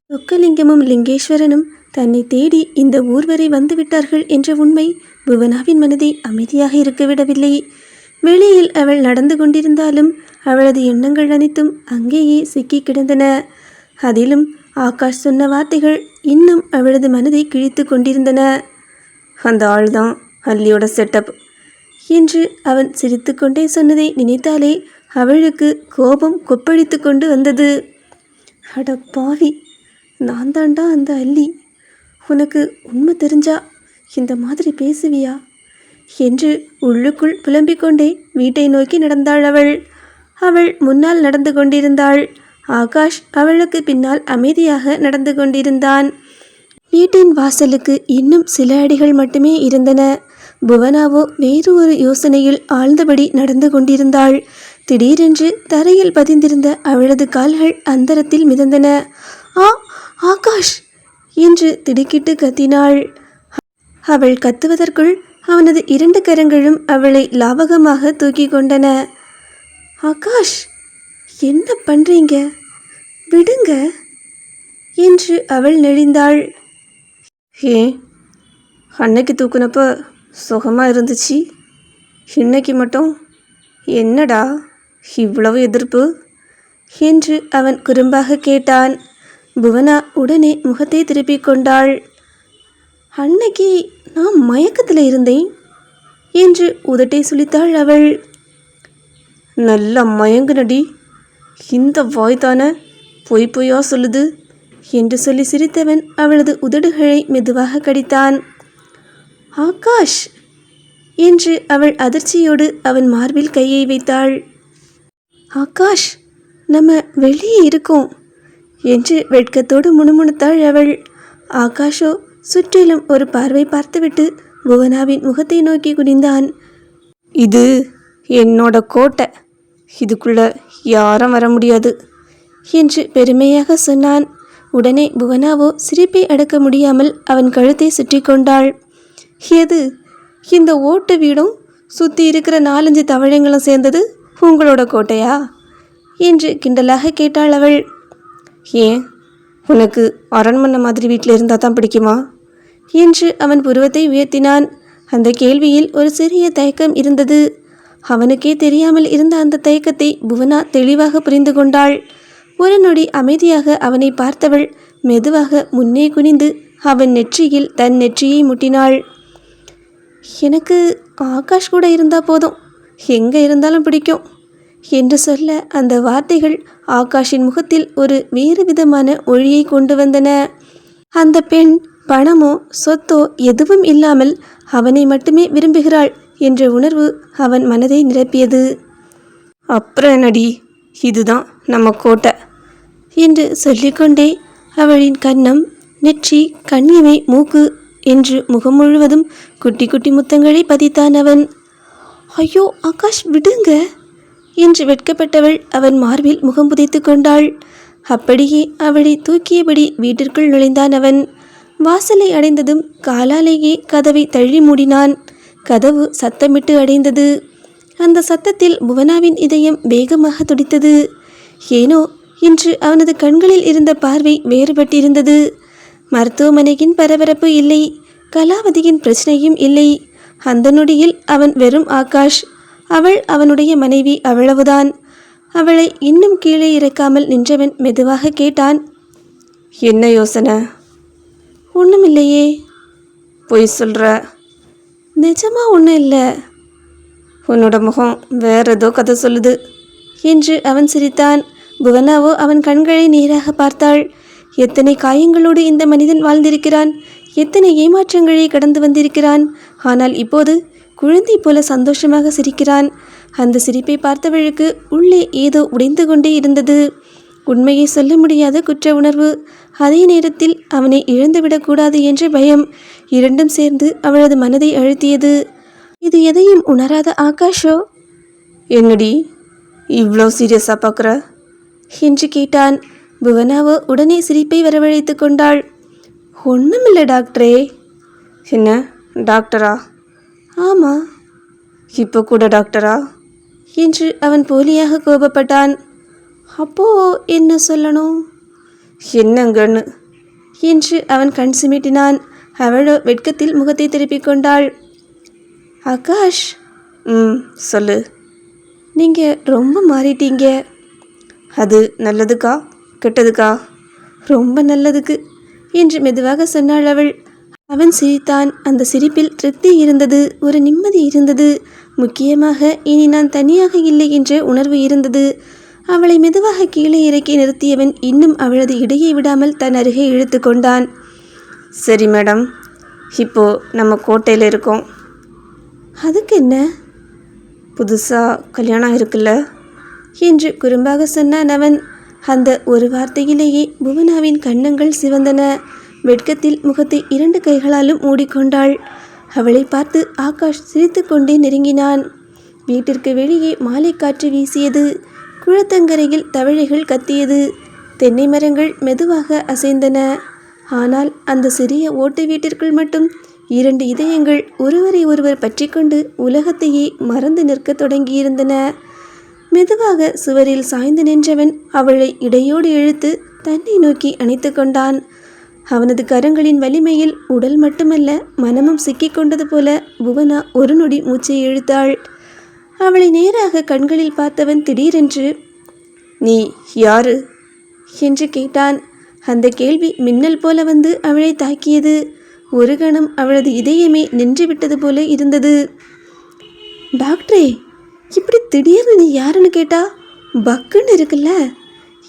சொக்கலிங்கமும் லிங்கேஸ்வரனும் தன்னை தேடி இந்த ஊர் வரை வந்துவிட்டார்கள் என்ற உண்மை புவனாவின் மனதை அமைதியாக இருக்க விடவில்லை. வெளியில் அவள் நடந்து கொண்டிருந்தாலும் அவளது எண்ணங்கள் அனைத்தும் அங்கேயே சிக்கி கிடந்தன. அதிலும் ஆகாஷ் சொன்ன வார்த்தைகள் இன்னும் அவளது மனதை கிழித்து கொண்டிருந்தன. அந்த ஆள்தான் அல்லியோட செட்டப் என்று அவன் சிரித்து கொண்டே சொன்னதை நினைத்தாலே அவளுக்கு கோபம் கொப்பளித்து கொண்டு வந்தது. அட பாவி, நான் தாண்டா அந்த அல்லி. உனக்கு உண்மை தெரிஞ்சா இந்த மாதிரி பேசுவியா என்று உள்ளுக்குள் புலம்பிக் கொண்டே வீட்டை நோக்கி நடந்தாள் அவள். அவள் முன்னால் நடந்து கொண்டிருந்தாள். ஆகாஷ் அவளுக்கு பின்னால் அமைதியாக நடந்து கொண்டிருந்தான். வீட்டின் வாசலுக்கு இன்னும் சில அடிகள் மட்டுமே இருந்தன. புவனாவோ வேறு ஒரு யோசனையில் ஆழ்ந்தபடி நடந்து கொண்டிருந்தாள். திடீரென்று தரையில் பதிந்திருந்த அவளது கால்கள் அந்தரத்தில் மிதந்தன. ஆ, ஆகாஷ் என்று திடுக்கிட்டு கத்தினாள். அவள் கத்துவதற்குள் அவனது 2 கரங்களும் அவளை லாவகமாக தூக்கி கொண்டன. ஆகாஷ், என்ன பண்றீங்க? விடுங்க என்று அவள் நெளிந்தாள். ஏன், அன்னைக்கு தூக்குனப்ப சுகமாக இருந்துச்சு, இன்னைக்கு மட்டும் என்னடா இவ்வளவு எதிர்ப்பு என்று அவன் குறும்பாக கேட்டான். புவனா உடனே முகத்தை திருப்பிக் கொண்டாள். அன்னைக்கு நான் மயக்கத்தில் இருந்தேன் என்று உதட்டை சுளித்தாள் அவள். நல்ல மயங்குனடி, இந்த வாய் தானே பொய் பொய்யா சொல்லுது என்று சொல்லி சிரித்தவன் அவளது உதடுகளை மெதுவாக கடித்தான். ஆகாஷ் என்று அவள் அதிர்ச்சியோடு அவன் மார்பில் கையை வைத்தாள். ஆகாஷ், நம்ம வெளியே இருக்கோம் என்று வெட்கத்தோடு முணுமுணுத்தாள் அவள். ஆகாஷோ சுற்றிலும் ஒரு பார்வை பார்த்துவிட்டு புவனாவின் முகத்தை நோக்கி குனிந்தான். இது என்னோட கோட்டை, இதுக்குள்ள யாரும் வர முடியாது என்று பெருமையாக சொன்னான். உடனே புவனாவோ சிரிப்பை அடக்க முடியாமல் அவன் கழுத்தை சுற்றி கொண்டாள். எது, இந்த ஓட்டு வீடும் சுற்றி இருக்கிற 4-5 தவளைங்களும் சேர்ந்தது உங்களோட கோட்டையா என்று கிண்டலாக கேட்டாள் அவள். ஏன், உனக்கு அரண்மனை மாதிரி வீட்டில் இருந்தால் தான் பிடிக்குமா என்று அவன் புருவத்தை உயர்த்தினான். அந்த கேள்வியில் ஒரு சிறிய தயக்கம் இருந்தது. அவனுக்கே தெரியாமல் இருந்த அந்த தயக்கத்தை புவனா தெளிவாக புரிந்து கொண்டாள். ஒரு நொடி அமைதியாக அவனை பார்த்தவள் மெதுவாக முன்னே குனிந்து அவன் நெற்றியில் தன் நெற்றியை முட்டினாள். எனக்கு ஆகாஷ் கூட இருந்தால் போதும், எங்கே இருந்தாலும் பிடிக்கும் என்று சொல்ல அந்த வார்த்தைகள் ஆகாஷின் முகத்தில் ஒரு வேறு விதமான ஒளியை கொண்டு வந்தன. அந்த பெண் பணமோ சொத்தோ எதுவும் இல்லாமல் அவனை மட்டுமே விரும்புகிறாள் என்ற உணர்வு அவன் மனதை நிரப்பியது. அப்புறம் என்னடி, இதுதான் நம்ம கோட்டை என்று சொல்லிக்கொண்டே அவளின் கன்னம், நெற்றி, கண்ணிமை, மூக்கு என்று முகம் முழுவதும் குட்டி குட்டி முத்தங்களை பதித்தான் அவன். ஐயோ ஆகாஷ், விடுங்க என்று வெட்கப்பட்டவள் அவன் மார்பில் முகம் புதைத்து கொண்டாள். அப்படியே அவளை தூக்கியபடி வீட்டிற்குள் நுழைந்தான் அவன். வாசலை அடைந்ததும் காலாலேயே கதவை தள்ளி மூடினான். கதவு சத்தமிட்டு அடைந்தது. அந்த சத்தத்தில் புவனாவின் இதயம் வேகமாக துடித்தது. ஏனோ இன்று அவனது கண்களில் இருந்த பார்வை வேறுபட்டிருந்தது. மருத்துவமனையின் பரபரப்பு இல்லை, கலாவதியின் பிரச்சனையும் இல்லை. அந்த நொடியில் அவன் வெறும் ஆகாஷ், அவள் அவனுடைய மனைவி, அவ்வளவுதான். அவளை இன்னும் கீழே இறக்காமல் நின்றவன் மெதுவாக கேட்டான். என்ன யோசனை? ஒன்றுமில்லையே. பொய் சொல்கிற? நிஜமா ஒன்றும் இல்லை. உன்னோட முகம் வேற ஏதோ கதை சொல்லுது என்று அவன் சிரித்தான். புவனாவோ அவன் கண்களை நேராக பார்த்தாள். எத்தனை காயங்களோடு இந்த மனிதன் வாழ்ந்திருக்கிறான், எத்தனை ஏமாற்றங்களை கடந்து வந்திருக்கிறான். ஆனால் இப்போது குழந்தை போல சந்தோஷமாக சிரிக்கிறான். அந்த சிரிப்பை பார்த்தவளுக்கு உள்ளே ஏதோ உடைந்து கொண்டே இருந்தது. உண்மையை சொல்ல முடியாத குற்ற உணர்வு, அதே நேரத்தில் அவனை இழந்துவிடக்கூடாது என்ற பயம், இரண்டும் சேர்ந்து அவளது மனதை அழுத்தியது. இது எதையும் உணராத ஆகாஷோ, என்னடி இவ்வளோ சீரியஸாக பார்க்குற என்று கேட்டான். புவனாவோ உடனே சிரிப்பை வரவழைத்து கொண்டாள். ஒன்றுமில்லை டாக்டரே. என்ன டாக்டரா? ஆமாம். இப்போ கூட டாக்டரா என்று அவன் போலியாக கோபப்பட்டான். அப்போ என்ன சொல்லணும்? என்னங்கன்னு என்று அவன் கண் சிமிட்டினான். அவளோ வெட்கத்தில் முகத்தை திருப்பிக் கொண்டாள். ஆகாஷ், சொல்லு. நீங்கள் ரொம்ப மாறிட்டீங்க. அது நல்லதுக்கா கெட்டதுக்கா? ரொம்ப நல்லதுக்கு என்று மெதுவாக சொன்னாள் அவள். அவன் சிரித்தான். அந்த சிரிப்பில் திருப்தி இருந்தது, ஒரு நிம்மதி இருந்தது. முக்கியமாக இனி நான் தனியாக இல்லை என்ற உணர்வு இருந்தது. அவளை மெதுவாக கீழே இறக்கி நிறுத்தியவன் இன்னும் அவளது இடையை விடாமல் தன் அருகே இழுத்து கொண்டான். சரி மேடம், இப்போது நம்ம கோட்டையில் இருக்கோம். அதுக்கு என்ன? புதுசாக கல்யாணம் இருக்குல்ல என்று குறும்பாக சொன்னான் அவன். அந்த ஒரு வார்த்தையிலேயே புவனாவின் கன்னங்கள் சிவந்தன. வெட்கத்தில் முகத்தை 2 கைகளாலும் மூடிக்கொண்டாள். அவளை பார்த்து ஆகாஷ் சிரித்து கொண்டே நெருங்கினான். வீட்டிற்கு வெளியே மாலை காற்று வீசியது. குளத்தங்கரையில் தவளைகள் கத்தியது. தென்னை மரங்கள் மெதுவாக அசைந்தன. ஆனால் அந்த சிறிய ஓட்டு வீட்டிற்குள் மட்டும் 2 இதயங்கள் ஒருவரை ஒருவர் பற்றி கொண்டு உலகத்தையே மறந்து நிற்க தொடங்கியிருந்தன. மெதுவாக சுவரில் சாய்ந்து நின்றவன் அவளை இடையோடு இழுத்து தன்னை நோக்கி அணைத்து கொண்டான். அவனது கரங்களின் வலிமையில் உடல் மட்டுமல்ல, மனமும் சிக்கிக் கொண்டது போல புவனா ஒரு நொடி மூச்சை இழுத்தாள். அவளை நேராக கண்களில் பார்த்தவன் திடீரென்று, நீ யாரு என்று கேட்டான். அந்த கேள்வி மின்னல் போல வந்து அவளை தாக்கியது. ஒரு கணம் அவளது இதயமே நின்றுவிட்டது போல இருந்தது. டாக்டரே, இப்படி திடீர்னு நீ யாருன்னு கேட்டா பக்குன்னு இருக்குல்ல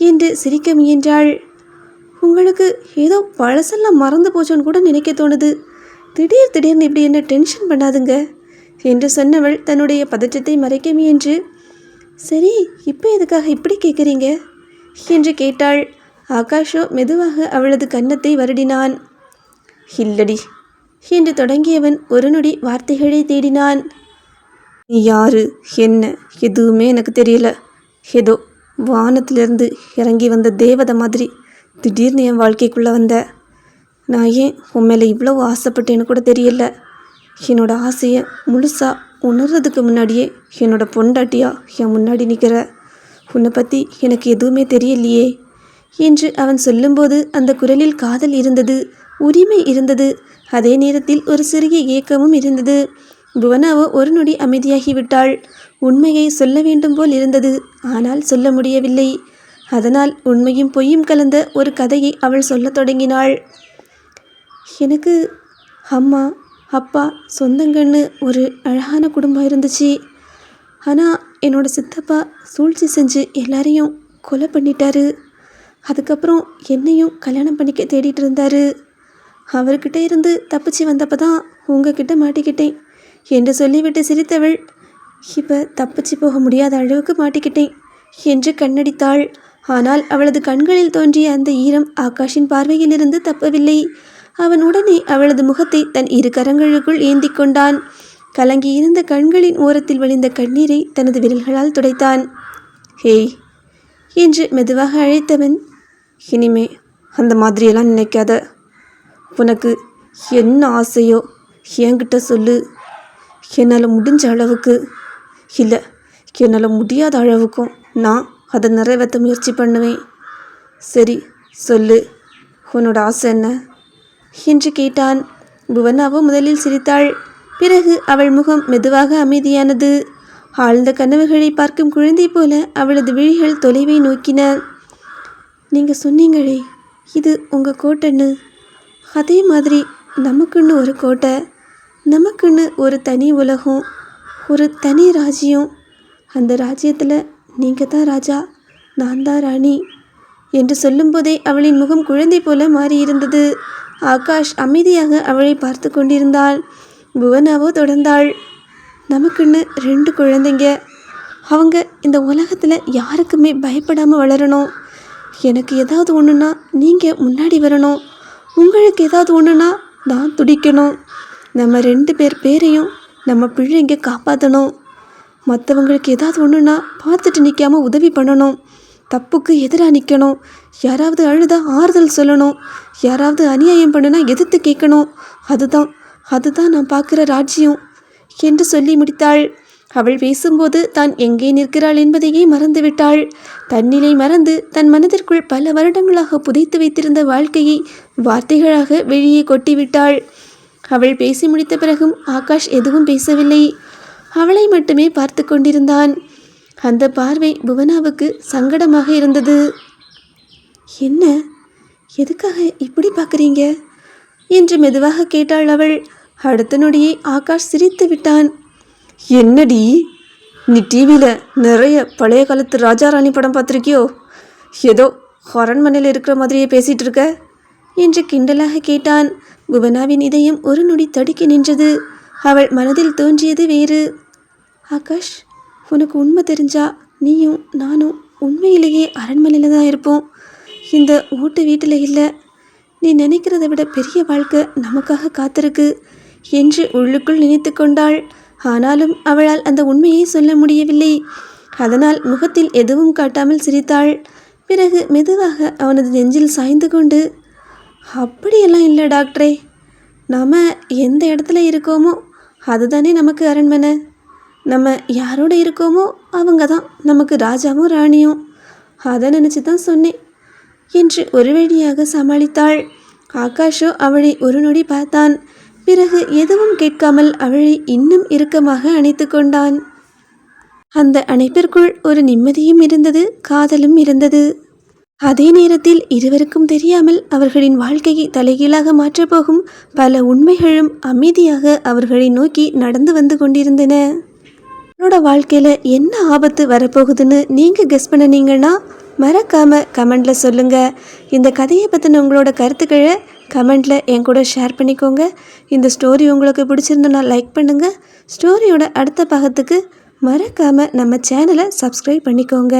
என்று சிரிக்க முயன்றாள். உங்களுக்கு ஏதோ பழசெல்லாம் மறந்து போச்சோன்னு கூட நினைக்க தோணுது. திடீர்னு இப்படி என்ன டென்ஷன் பண்ணாதுங்க என்று சொன்னவள் தன்னுடைய பதற்றத்தை மறைக்க முயன்று, சரி இப்போ எதுக்காக இப்படி கேட்குறீங்க என்று கேட்டாள். ஆகாஷோ மெதுவாக அவளது கன்னத்தை வருடினான். இல்லடி என்று தொடங்கியவன் ஒரு நொடி வார்த்தைகளை தேடினான். நீ யாரு என்ன எதுவுமே எனக்கு தெரியல. ஏதோ வானத்திலிருந்து இறங்கி வந்த தேவதை மாதிரி திடீர்னு என் வாழ்க்கைக்குள்ளே வந்த. நான் ஏன் உன் மேலே இவ்வளோ ஆசைப்பட்டேன்னு கூட தெரியல. என்னோட ஆசையை முழுசாக உணர்றதுக்கு முன்னாடியே என்னோட பொண்டாட்டியா என் முன்னாடி நிற்கிற. உன்னை பற்றி எனக்கு எதுவுமே தெரியலையே என்று அவன் சொல்லும்போது அந்த குரலில் காதல் இருந்தது, உரிமை இருந்தது. அதே நேரத்தில் ஒரு சிறிய ஏக்கமும் இருந்தது. புவனாவோ ஒரு நொடி அமைதியாகிவிட்டாள். உண்மையை சொல்ல வேண்டும் போல் இருந்தது, ஆனால் சொல்ல முடியவில்லை. அதனால் உண்மையும் பொய்யும் கலந்த ஒரு கதையை அவள் சொல்லத் தொடங்கினாள். எனக்கு அம்மா அப்பா சொந்தங்கன்னு ஒரு அழகான குடும்பம் இருந்துச்சு. ஆனால் என்னோட சித்தப்பா சூழ்ச்சி செஞ்சு எல்லாரையும் கொலை பண்ணிட்டாரு. அதுக்கப்புறம் என்னையும் கல்யாணம் பண்ணிக்க தேடிட்டு இருந்தார். அவர்கிட்ட இருந்து தப்பிச்சு வந்தப்போ தான் உங்ககிட்ட மாட்டிக்கிட்டேன் என்று சொல்லிவிட்டு சிரித்தவள், இப்போ தப்பிச்சு போக முடியாத அளவுக்கு மாட்டிக்கிட்டேன் என்று கண்ணடித்தாள். ஆனால் அவளது கண்களில் தோன்றிய அந்த ஈரம் ஆகாஷின் பார்வையிலிருந்து தப்பவில்லை. அவன் உடனே அவளது முகத்தை தன் 2 கரங்களுக்குள் ஏந்தி கொண்டான். கலங்கி இருந்த கண்களின் ஓரத்தில் வழிந்த கண்ணீரை தனது விரல்களால் துடைத்தான். ஹேய் என்று மெதுவாக அழைத்தவன், இனிமே அந்த மாதிரியெல்லாம் நினைக்காத. உனக்கு என்ன ஆசையோ என்கிட்ட சொல்லு. என்னால் முடிஞ்ச அளவுக்கு, இல்லை என்னால் முடியாத அளவுக்கும் நான் அதை நிறைவேற்ற முயற்சி பண்ணுவேன். சரி சொல்லு, உன்னோட ஆசை என்ன என்று கேட்டான். புவனாவோ முதலில் சிரித்தாள். பிறகு அவள் முகம் மெதுவாக அமைதியானது. ஆழ்ந்த கனவுகளை பார்க்கும் குழந்தை போல அவளது விழிகள் தொலைவை நோக்கின. நீங்கள் சொன்னீங்களே இது உங்கள் கோட்டைன்னு, அதே மாதிரி நமக்குன்னு ஒரு கோட்டை, நமக்குன்னு ஒரு தனி உலகம், ஒரு தனி ராஜ்யம். அந்த ராஜ்யத்தில் நீங்கள் தான் ராஜா, நான் தான் ராணி என்று சொல்லும்போதே அவளின் முகம் குழந்தை போல மாறியிருந்தது. ஆகாஷ் அமைதியாக அவளை பார்த்து கொண்டிருந்தான். புவனாவோ தொடர்ந்தாள், நமக்குன்னு 2 குழந்தைங்க. அவங்க இந்த உலகத்தில் யாருக்குமே பயப்படாமல் வளரணும். எனக்கு ஏதாவது ஒன்றுனா நீங்கள் முன்னாடி வரணும். உங்களுக்கு ஏதாவது ஒன்றுனா நான் துடிக்கணும். நம்ம 2 பேர் பேரையும் நம்ம பிள்ளைங்க காப்பாற்றணும். மற்றவங்களுக்கு ஏதாவது ஒன்றுனா பார்த்துட்டு நிற்காமல் உதவி பண்ணணும். தப்புக்கு எதிராக நிற்கணும். யாராவது அழுதா ஆறுதல் சொல்லணும். யாராவது அநியாயம் பண்ணுனா எதிர்த்து கேட்கணும். அதுதான் நான் பார்க்குற ராஜ்யம் என்று சொல்லி முடித்தாள். அவள் பேசும்போது தான் எங்கே நிற்கிறாள் என்பதையே மறந்துவிட்டாள். தன்னிலை மறந்து தன் மனதிற்குள் பல வருடங்களாக புதைத்து வைத்திருந்த வாழ்க்கையை வார்த்தைகளாக வெளியே கொட்டிவிட்டாள். அவள் பேசி முடித்த பிறகும் ஆகாஷ் எதுவும் பேசவில்லை. அவளை மட்டுமே பார்த்து கொண்டிருந்தான். அந்த பார்வை புவனாவுக்கு சங்கடமாக இருந்தது. என்ன, எதுக்காக இப்படி பார்க்குறீங்க என்று மெதுவாக கேட்டாள் அவள். அடுத்த நொடியே ஆகாஷ் சிரித்து விட்டான். என்னடி, நீ டிவியில் நிறைய பழைய காலத்து ராஜா ராணி படம் பார்த்துருக்கியோ? ஏதோ அரண்மனையில் இருக்கிற மாதிரியே பேசிகிட்டு இருக்க என்று கிண்டலாக கேட்டான். புவனாவின் இதயம் ஒரு நொடி தடுக்கி நின்றது. அவள் மனதில் தோன்றியது வேறு. ஆகாஷ், உனக்கு உண்மை தெரிஞ்சா நீயும் நானும் உண்மையிலேயே அரண்மனையில் தான் இருப்போம். இந்த ஓட்டு வீட்டில் இல்லை. நீ நினைக்கிறத விட பெரிய வாழ்க்கை நமக்காக காத்திருக்கு என்று உள்ளுக்குள் நினைத்து கொண்டாள். ஆனாலும் அவளால் அந்த உண்மையை சொல்ல முடியவில்லை. அதனால் முகத்தில் எதுவும் காட்டாமல் சிரித்தாள். பிறகு மெதுவாக அவனது நெஞ்சில் சாய்ந்து கொண்டு, அப்படியெல்லாம் இல்லை டாக்டரே. நாம் எந்த இடத்துல இருக்கோமோ அதுதானே நமக்கு அரண்மனை. நம்ம யாரோட இருக்கோமோ அவங்க தான் நமக்கு ராஜாவும் ராணியும். அதை நினச்சி தான் சொன்னேன் என்று ஒரு வழியாக சமாளித்தாள். ஆகாஷோ அவளை ஒரு நொடி பார்த்தான். பிறகு எதுவும் கேட்காமல் அவளை இன்னும் இறுக்கமாக அணைத்து கொண்டான். அந்த அணைப்பிற்குள் ஒரு நிம்மதியும் இருந்தது, காதலும் இருந்தது. அதே நேரத்தில் இருவருக்கும் தெரியாமல் அவர்களின் வாழ்க்கையை தலைகீழாக மாற்றப்போகும் பல உண்மைகளும் அமைதியாக அவர்களை நோக்கி நடந்து வந்து கொண்டிருந்தன. அவனோட வாழ்க்கையில் என்ன ஆபத்து வரப்போகுதுன்னு நீங்கள் கெஸ் பண்ணினீங்கன்னா மறக்காமல் கமெண்டில் சொல்லுங்கள். இந்த கதையை பற்றின உங்களோட கருத்துக்களை கமெண்டில் என் கூட ஷேர் பண்ணிக்கோங்க. இந்த ஸ்டோரி உங்களுக்கு பிடிச்சிருந்தோன்னா லைக் பண்ணுங்கள். ஸ்டோரியோட அடுத்த பாகத்துக்கு மறக்காமல் நம்ம சேனலை சப்ஸ்கிரைப் பண்ணிக்கோங்க.